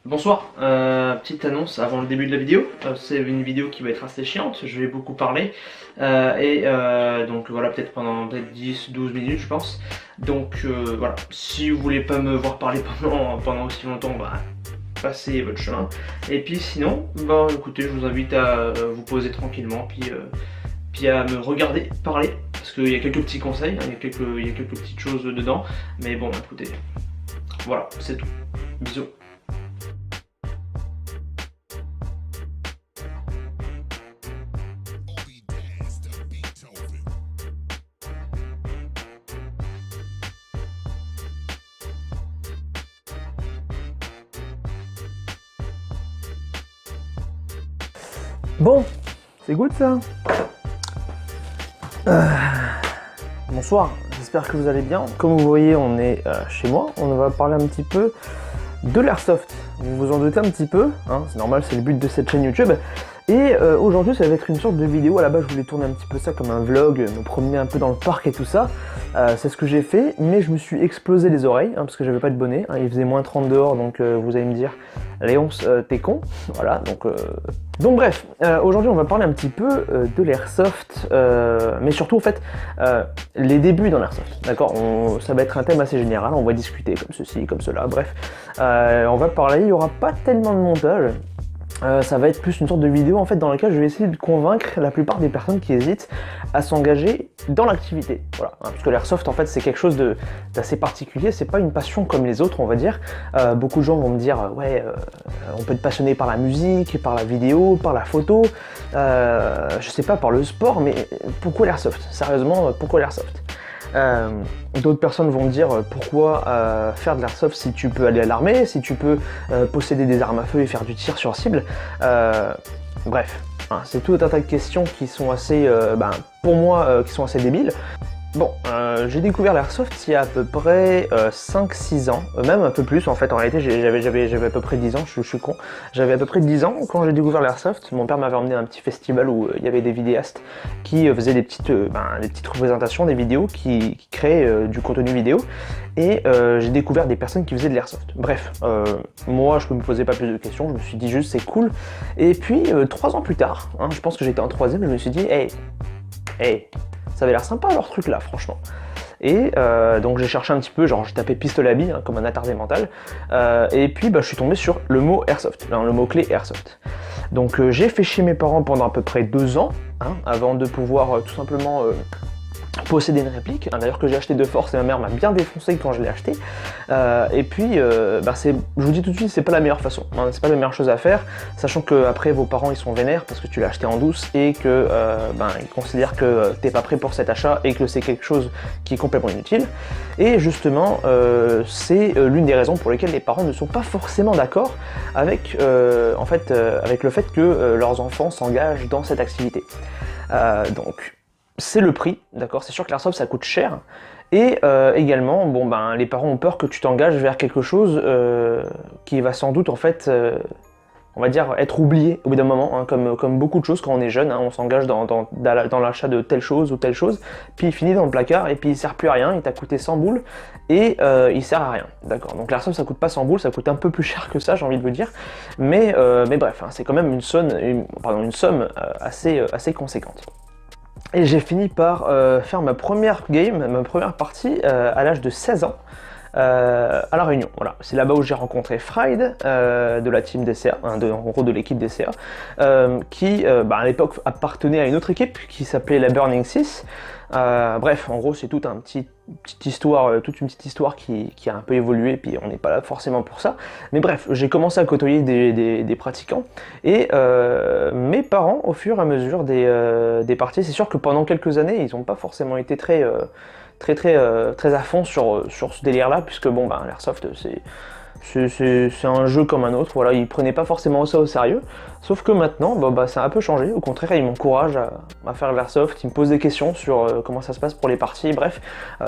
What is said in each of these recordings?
Bonsoir, petite annonce avant le début de la vidéo. C'est une vidéo qui va être assez chiante, je vais beaucoup parler. Donc voilà, peut-être pendant 10-12 minutes je pense. Donc voilà, si vous voulez pas me voir parler pendant aussi longtemps, bah passez votre chemin. Et puis sinon, bah écoutez, je vous invite à vous poser tranquillement, puis à me regarder parler. Parce qu'il y a quelques petits conseils, hein, il y a quelques petites choses dedans. Mais bon, écoutez, voilà, c'est tout. Bisous. Bon, c'est good ça. Bonsoir, j'espère que vous allez bien. Comme vous voyez, on est chez moi. On va parler un petit peu de l'airsoft. Vous vous en doutez un petit peu, hein, c'est normal, c'est le but de cette chaîne YouTube. Et aujourd'hui, ça va être une sorte de vidéo. À la base, je voulais tourner un petit peu ça comme un vlog, me promener un peu dans le parc et tout ça. C'est ce que j'ai fait, mais je me suis explosé les oreilles, hein, parce que j'avais pas de bonnet. Hein, il faisait moins 30 dehors, donc vous allez me dire, Léonce, t'es con. Voilà, donc bref, aujourd'hui, on va parler un petit peu de l'airsoft, mais surtout, en fait, les débuts dans l'airsoft. D'accord, ça va être un thème assez général, on va discuter comme ceci, comme cela, bref. On va parler, il n'y aura pas tellement de montage. Ça va être plus une sorte de vidéo en fait dans laquelle je vais essayer de convaincre la plupart des personnes qui hésitent à s'engager dans l'activité. Voilà, hein, parce que l'airsoft en fait c'est quelque chose d'assez particulier, c'est pas une passion comme les autres on va dire. Beaucoup de gens vont me dire ouais on peut être passionné par la musique, par la vidéo, par la photo, je sais pas par le sport, mais pourquoi l'airsoft? Sérieusement, pourquoi l'airsoft? D'autres personnes vont me dire pourquoi faire de l'airsoft si tu peux aller à l'armée, si tu peux posséder des armes à feu et faire du tir sur cible. Bref, hein, c'est tout un tas de questions qui sont assez, pour moi, qui sont assez débiles. Bon, j'ai découvert l'airsoft il y a à peu près 5-6 ans, même un peu plus en fait, en réalité j'avais à peu près 10 ans, je suis con, j'avais à peu près 10 ans quand j'ai découvert l'airsoft. Mon père m'avait emmené à un petit festival où il y avait des vidéastes qui faisaient des petites représentations, des vidéos, qui créaient du contenu vidéo, et j'ai découvert des personnes qui faisaient de l'airsoft. Bref, moi je me posais pas plus de questions, je me suis dit juste c'est cool, et puis 3 ans plus tard, hein, je pense que j'étais en 3ème, je me suis dit hey, ça avait l'air sympa leur truc là, franchement. Et donc j'ai cherché un petit peu, genre j'ai tapé pistolet à billes, hein, comme un attardé mental, et puis je suis tombé sur le mot airsoft, le mot-clé airsoft. Donc j'ai fait chier mes parents pendant à peu près 2 ans, hein, avant de pouvoir tout simplement posséder une réplique, hein, d'ailleurs que j'ai acheté de force et ma mère m'a bien défoncé quand je l'ai acheté. Et puis je vous dis tout de suite, c'est pas la meilleure façon, hein, c'est pas la meilleure chose à faire, sachant que après vos parents ils sont vénères parce que tu l'as acheté en douce et que ils considèrent que t'es pas prêt pour cet achat et que c'est quelque chose qui est complètement inutile. Et justement c'est l'une des raisons pour lesquelles les parents ne sont pas forcément d'accord avec avec le fait que leurs enfants s'engagent dans cette activité. Donc c'est le prix, d'accord, c'est sûr que l'airsoft ça coûte cher, et également, les parents ont peur que tu t'engages vers quelque chose qui va sans doute en fait, on va dire, être oublié au bout d'un moment, hein, comme beaucoup de choses quand on est jeune, hein, on s'engage dans l'achat de telle chose ou telle chose, puis il finit dans le placard, et puis il sert plus à rien, il t'a coûté 100 boules, et il sert à rien, d'accord. Donc l'airsoft ça coûte pas 100 boules, ça coûte un peu plus cher que ça, j'ai envie de vous dire, mais bref, hein, c'est quand même une somme assez conséquente. Et j'ai fini par faire ma première partie à l'âge de 16 ans à La Réunion. Voilà, c'est là-bas où j'ai rencontré Fried de la team DCA, hein, en gros de l'équipe DCA, qui à l'époque appartenait à une autre équipe qui s'appelait la Burning 6. Bref, en gros c'est toute une petite histoire qui a un peu évolué, puis on n'est pas là forcément pour ça. Mais bref, j'ai commencé à côtoyer des pratiquants, et mes parents, au fur et à mesure des parties, c'est sûr que pendant quelques années, ils n'ont pas forcément été très à fond sur ce délire-là, puisque l'airsoft c'est un jeu comme un autre, voilà, ils prenaient pas forcément ça au sérieux, sauf que maintenant, ça a un peu changé, au contraire, ils m'encouragent à faire de l'airsoft, ils me posent des questions sur comment ça se passe pour les parties, bref,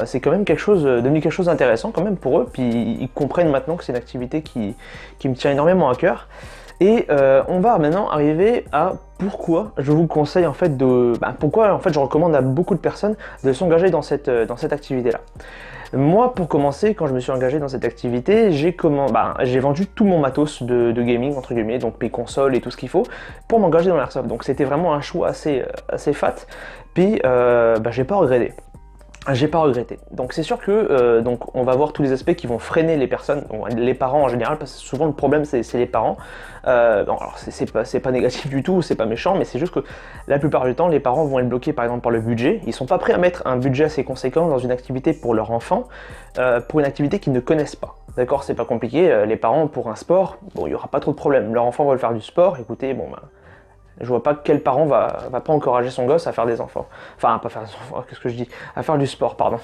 c'est quand même devenu quelque chose d'intéressant quand même pour eux, puis ils comprennent maintenant que c'est une activité qui me tient énormément à cœur. Et on va maintenant arriver à pourquoi je vous conseille en fait pourquoi en fait je recommande à beaucoup de personnes de s'engager dans cette activité-là. Moi, pour commencer, quand je me suis engagé dans cette activité, j'ai vendu tout mon matos de gaming, entre guillemets, donc mes consoles et tout ce qu'il faut, pour m'engager dans l'airsoft. Donc c'était vraiment un choix assez fat, puis j'ai pas regretté. J'ai pas regretté. Donc c'est sûr que donc on va voir tous les aspects qui vont freiner les personnes, bon, les parents en général, parce que souvent le problème c'est les parents. Bon, alors c'est pas négatif du tout, c'est pas méchant, mais c'est juste que la plupart du temps les parents vont être bloqués par exemple par le budget. Ils sont pas prêts à mettre un budget assez conséquent dans une activité pour leur enfant, pour une activité qu'ils ne connaissent pas. D'accord, c'est pas compliqué. Les parents pour un sport, bon il y aura pas trop de problème. Leur enfant veut faire du sport, écoutez, bon bah. Je vois pas quel parent va pas encourager son gosse à faire des enfants. Enfin, pas faire des enfants, qu'est-ce que je dis? À faire du sport, pardon.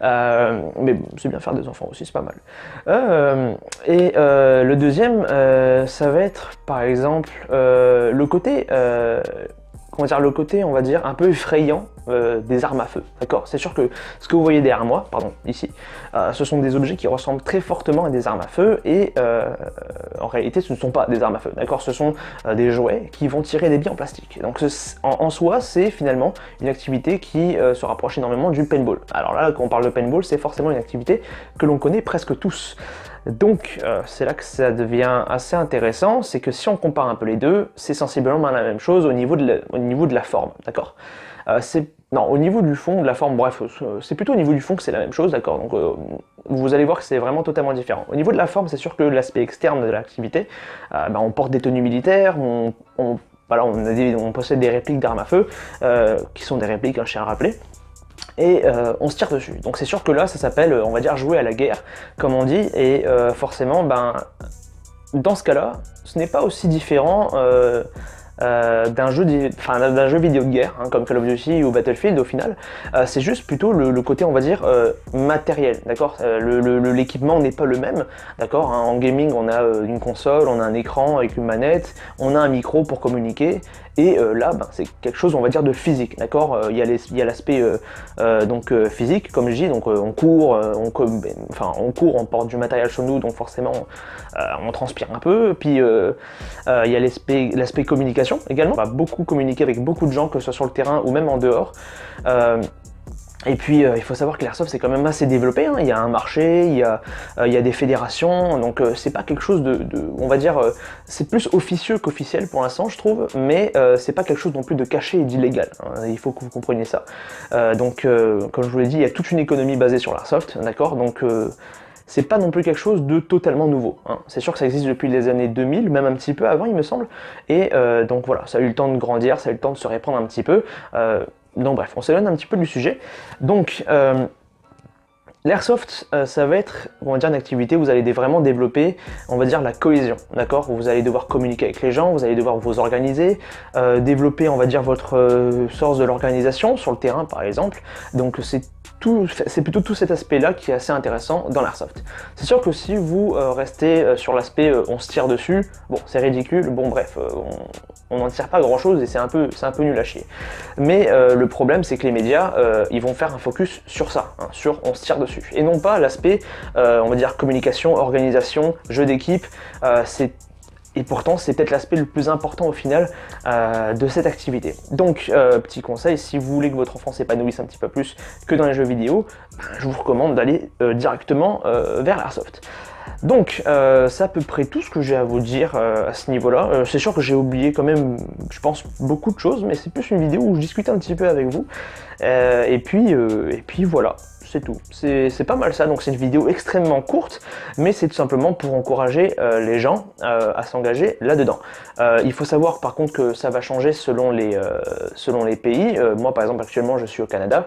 Mais c'est bien faire des enfants aussi, c'est pas mal. Le deuxième, ça va être, par exemple, le côté... comment dire, le côté, on va dire, un peu effrayant des armes à feu, d'accord? C'est sûr que ce que vous voyez derrière moi, pardon, ici, ce sont des objets qui ressemblent très fortement à des armes à feu et en réalité ce ne sont pas des armes à feu, d'accord? Ce sont des jouets qui vont tirer des billes en plastique. Donc en soi, c'est finalement une activité qui se rapproche énormément du paintball. Alors là, quand on parle de paintball, c'est forcément une activité que l'on connaît presque tous. Donc c'est là que ça devient assez intéressant, c'est que si on compare un peu les deux, c'est sensiblement la même chose au niveau de la forme, d'accord? Non, au niveau du fond, de la forme, bref, c'est plutôt au niveau du fond que c'est la même chose, d'accord? Donc vous allez voir que c'est vraiment totalement différent. Au niveau de la forme, c'est sûr que l'aspect externe de l'activité, on porte des tenues militaires, voilà, on possède des répliques d'armes à feu, qui sont des répliques, je tiens à rappeler. Et on se tire dessus. Donc c'est sûr que là, ça s'appelle, on va dire, jouer à la guerre, comme on dit, et forcément, dans ce cas-là, ce n'est pas aussi différent d'un jeu vidéo de guerre, hein, comme Call of Duty ou Battlefield au final. C'est juste plutôt le côté, on va dire, matériel, d'accord? L'équipement n'est pas le même, d'accord? Hein, en gaming, on a une console, on a un écran avec une manette, on a un micro pour communiquer, et là, c'est quelque chose, on va dire, de physique, d'accord? Il y a l'aspect physique, comme je dis, donc on court, on porte du matériel sur nous, donc forcément, on transpire un peu, puis il y a l'aspect communication également. On va beaucoup communiquer avec beaucoup de gens, que ce soit sur le terrain ou même en dehors. Et puis il faut savoir que l'airsoft c'est quand même assez développé, hein. Il y a un marché, il y a des fédérations, donc c'est pas quelque chose on va dire, c'est plus officieux qu'officiel pour l'instant je trouve, mais c'est pas quelque chose non plus de caché et d'illégal, hein. Il faut que vous compreniez ça. Comme je vous l'ai dit, il y a toute une économie basée sur l'airsoft, d'accord? Donc c'est pas non plus quelque chose de totalement nouveau, hein. C'est sûr que ça existe depuis les années 2000, même un petit peu avant il me semble, et donc voilà, ça a eu le temps de grandir, ça a eu le temps de se répandre un petit peu. Donc bref, on s'éloigne un petit peu du sujet. Donc l'airsoft, ça va être, on va dire, une activité où vous allez vraiment développer, on va dire, la cohésion, d'accord? Vous allez devoir communiquer avec les gens, vous allez devoir vous organiser, développer, on va dire, votre sens de l'organisation sur le terrain, par exemple. Donc c'est plutôt tout cet aspect-là qui est assez intéressant dans l'airsoft. C'est sûr que si vous restez sur l'aspect on se tire dessus, bon, c'est ridicule, bon bref, on n'en tire pas grand-chose et c'est un peu nul à chier. Mais le problème, c'est que les médias, ils vont faire un focus sur ça, hein, sur on se tire dessus, et non pas l'aspect, on va dire, communication, organisation, jeu d'équipe. Et pourtant, c'est peut-être l'aspect le plus important au final de cette activité. Donc, petit conseil, si vous voulez que votre enfant s'épanouisse un petit peu plus que dans les jeux vidéo, je vous recommande d'aller directement vers l'airsoft. Donc, c'est à peu près tout ce que j'ai à vous dire à ce niveau-là. C'est sûr que j'ai oublié quand même, je pense, beaucoup de choses, mais c'est plus une vidéo où je discute un petit peu avec vous. Et puis voilà. C'est tout. C'est pas mal ça, donc c'est une vidéo extrêmement courte, mais c'est tout simplement pour encourager les gens à s'engager là-dedans. Il faut savoir par contre que ça va changer selon les pays. Moi par exemple actuellement je suis au Canada,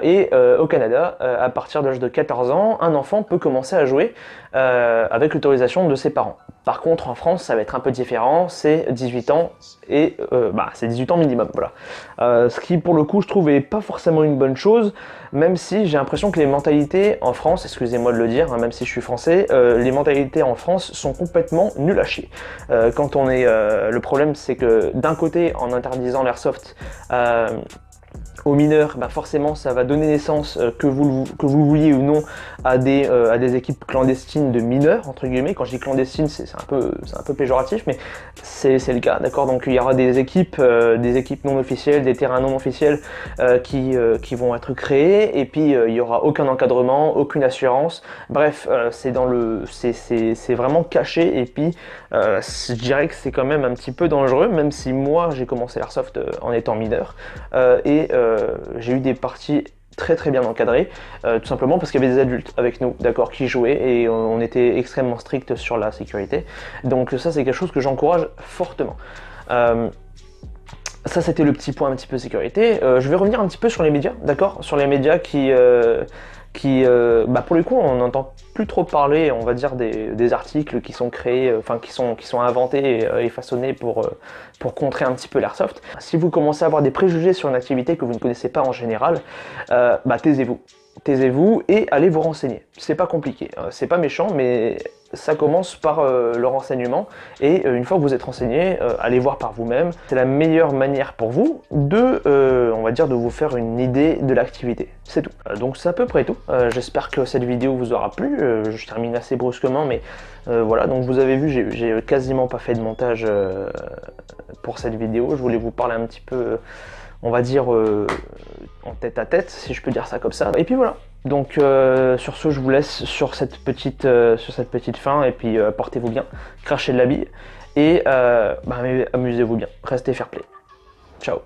et au Canada, à partir de l'âge de 14 ans, un enfant peut commencer à jouer avec l'autorisation de ses parents. Par contre en France ça va être un peu différent, c'est 18 ans et c'est 18 ans minimum, voilà. Ce qui pour le coup je trouve est pas forcément une bonne chose, même si j'ai l'impression que les mentalités en France, excusez-moi de le dire, hein, même si je suis français, les mentalités en France sont complètement nulles à chier. Le problème c'est que d'un côté en interdisant l'airsoft, aux mineurs, bah forcément ça va donner naissance, que vous le vouliez ou non, à des équipes clandestines de mineurs, entre guillemets. Quand je dis clandestine, c'est un peu péjoratif, mais c'est le cas, d'accord. Donc il y aura des équipes non officielles, des terrains non officiels qui vont être créés, et puis il n'y aura aucun encadrement, aucune assurance, bref, c'est vraiment caché, et puis je dirais que c'est quand même un petit peu dangereux, même si moi j'ai commencé l'airsoft en étant mineur, j'ai eu des parties très bien encadrées, tout simplement parce qu'il y avait des adultes avec nous, d'accord, qui jouaient, et on était extrêmement strict sur la sécurité. Donc ça c'est quelque chose que j'encourage fortement. Ça c'était le petit point un petit peu sécurité. Je vais revenir un petit peu sur les médias, d'accord, sur les médias qui pour le coup on n'entend plus trop parler, on va dire, des articles qui sont créés, enfin qui sont inventés et façonnés pour contrer un petit peu l'airsoft. Si vous commencez à avoir des préjugés sur une activité que vous ne connaissez pas en général, taisez-vous. Taisez-vous et allez vous renseigner. C'est pas compliqué, c'est pas méchant, mais ça commence par le renseignement, et une fois que vous êtes renseigné, allez voir par vous-même. C'est la meilleure manière pour vous on va dire, de vous faire une idée de l'activité. C'est tout. Donc c'est à peu près tout. J'espère que cette vidéo vous aura plu. Je termine assez brusquement, mais voilà. Donc vous avez vu, j'ai quasiment pas fait de montage pour cette vidéo. Je voulais vous parler un petit peu, on va dire, en tête à tête, si je peux dire ça comme ça. Et puis voilà. Donc sur ce, je vous laisse sur cette petite fin, et puis portez-vous bien, crachez de la bille, et amusez-vous bien, restez fair play. Ciao.